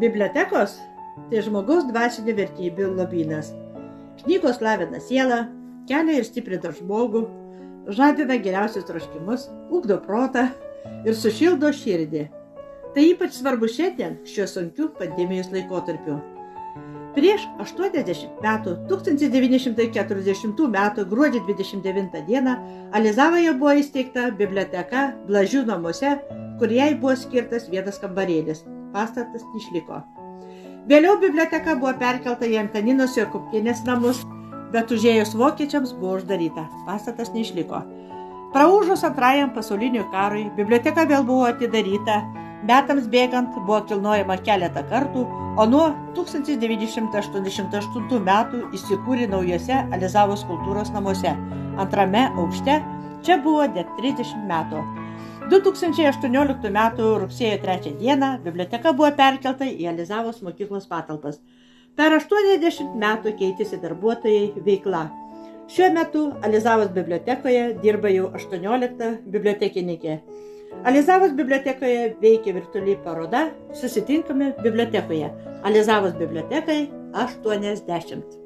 Bibliotekos – tai žmogaus dvasinių vertybių lobynas. Knygos lavina sielą, kelia ir stiprina žmogų, žadina geriausius troškimus, ugdo protą ir sušildo širdį. Tai ypač svarbu šiandien šiuo sunkiu pandemijos laikotarpiu. Prieš 80 metų, 1940 metų gruodžio 29 dieną, Alizavoje buvo įsteigta biblioteka Blažių namuose, kur jai buvo skirtas vienas kambarėlis. Pastatas išliko. Vėliau biblioteka buvo perkelta į Antaninos Jokubkienės namus, bet užėjus vokiečiams buvo uždaryta. Pastatas neišliko. Praūžus antrajam pasauliniui karui, biblioteka vėl buvo atidaryta. Metams bėgant buvo kilnojama keletą kartų, o nuo 1988 metų įsikūrė naujose Alizavos kultūros namuose. Antrame aukšte čia buvo net 30 metų. 2018 metų rugsėjo 3 dieną biblioteka buvo perkelta į Alizavos mokyklos patalpas. Per 80 metų keitėsi darbuotojai, veikla. Šiuo metu Alizavos bibliotekoje dirba jau 18 bibliotekininkė. Alizavos bibliotekoje veikia virtuali paroda Susitinkame bibliotekoje. Alizavos bibliotekai 80.